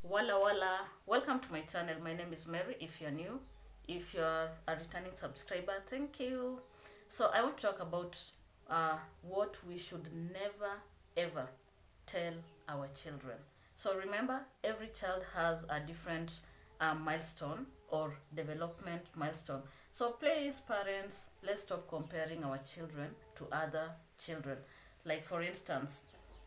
Walla walla, welcome to my channel. My name is Mary. If you're new, if you're a returning subscriber, thank you. So I want to talk about what we should never ever tell our children. So remember, every child has a different milestone or development milestone. So please, parents, let's stop comparing our children to other children. Like for instance,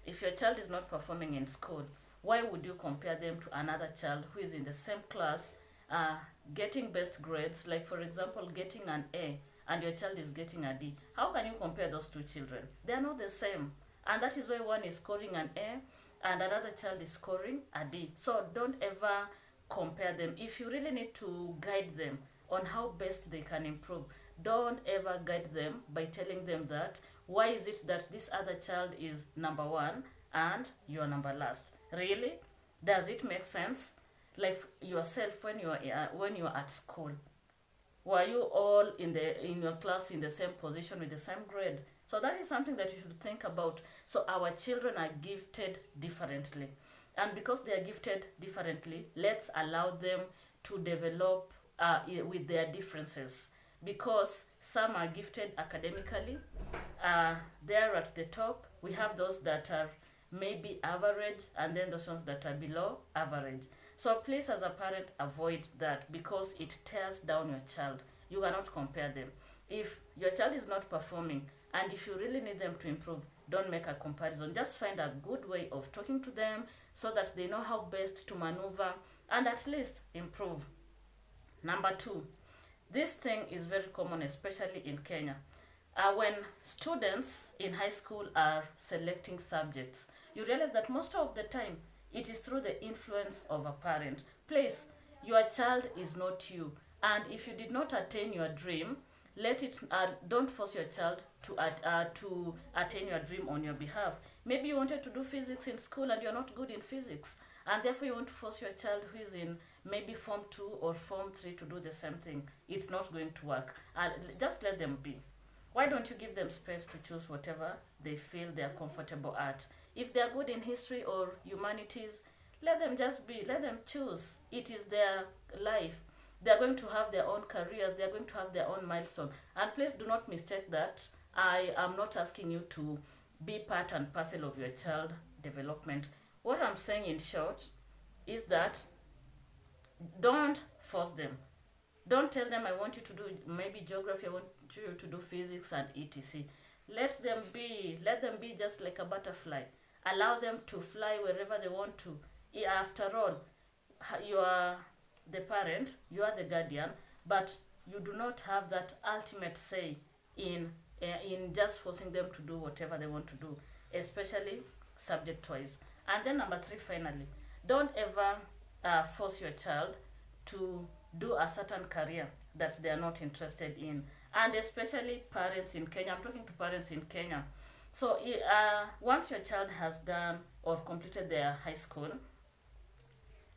if your child is not performing in school, why would you compare them to another child who is in the same class, uh, getting best grades, like for example getting an A, and your child is getting a D? How can you compare those two children? They are not the same, and that is why one is scoring an A and another child is scoring a D. So don't ever compare them. If you really need to guide them on how best they can improve, don't ever guide them by telling them that why is it that this other child is number one and you are number last. Really? Does it make sense? Like yourself, when you are at school, were you all in your class in the same position with the same grade? So that is something that you should think about. So our children are gifted differently, and because they are gifted differently, let's allow them to develop with their differences. Because some are gifted academically, they're at the top. We have those that are maybe average, and then those ones that are below average. So please, as a parent, avoid that because it tears down your child. You cannot compare them. If your child is not performing and if you really need them to improve, don't make a comparison. Just find a good way of talking to them so that they know how best to maneuver and at least improve. Number two, this thing is very common, especially in Kenya. When students in high school are selecting subjects, you realize that most of the time it is through the influence of a parent. Please, your child is not you. And if you did not attain your dream, don't force your child to attain your dream on your behalf. Maybe you wanted to do physics in school and you're not good in physics, and therefore you want to force your child who is in maybe form 2 or form 3 to do the same thing. It's not going to work. Just let them be. Why don't you give them space to choose whatever they feel they are comfortable at? If they are good in history or humanities, let them just be. Let them choose. It is their life. They are going to have their own careers. They are going to have their own milestone. And please do not mistake that. I am not asking you to be part and parcel of your child development. What I'm saying in short is that don't force them. Don't tell them I want you to do maybe geography, I want you to do physics and etc. Let them be. Let them be just like a butterfly. Allow them to fly wherever they want to. After all, you are the parent, you are the guardian, but you do not have that ultimate say in just forcing them to do whatever they want to do, especially subject wise. And then number three, finally, don't ever force your child to do a certain career that they are not interested in. And especially parents in Kenya, I'm talking to parents in Kenya. So once your child has done or completed their high school,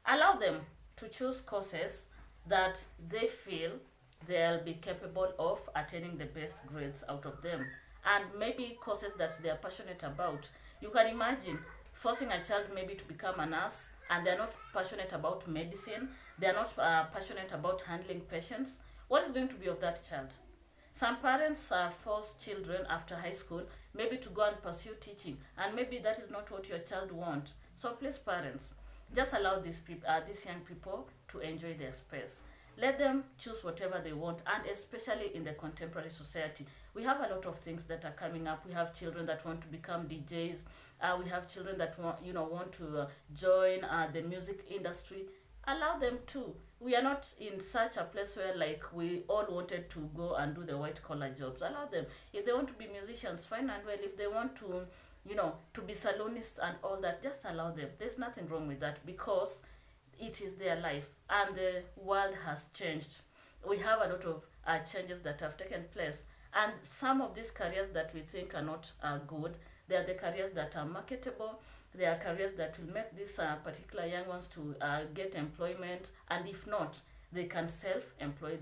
allow them to choose courses that they feel they'll be capable of attaining the best grades out of them, and maybe courses that they are passionate about. You can imagine forcing a child maybe to become a nurse and they're not passionate about medicine, they're not passionate about handling patients. What is going to be of that child? Some parents force children after high school maybe to go and pursue teaching, and maybe that is not what your child wants. So please, parents, just allow these young people to enjoy their space. Let them choose whatever they want, and especially in the contemporary society, we have a lot of things that are coming up. We have children that want to become DJs. We have children that want to join the music industry. Allow them to. We are not in such a place where like we all wanted to go and do the white collar jobs. Allow them. If they want to be musicians, fine and well. If they want to be saloonists and all that, just allow them. There's nothing wrong with that because it is their life and the world has changed. We have a lot of changes that have taken place, and some of these careers that we think are not good, they are the careers that are marketable. They are careers that will make these particular young ones to get employment, and if not, they can self-employ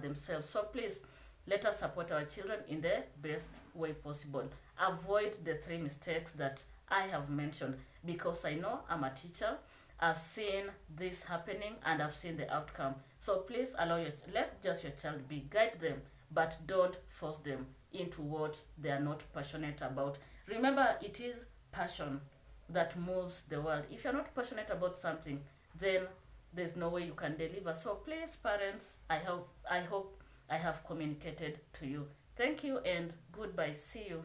themselves. So please, let us support our children in the best way possible. Avoid the three mistakes that I have mentioned, because I know I'm a teacher. I've seen this happening and I've seen the outcome. So please let just your child be. Guide them, but don't force them into what they are not passionate about. Remember, it is passion that moves the world. If you're not passionate about something, then there's no way you can deliver. So please, parents, I hope I have communicated to you. Thank you and goodbye. See you.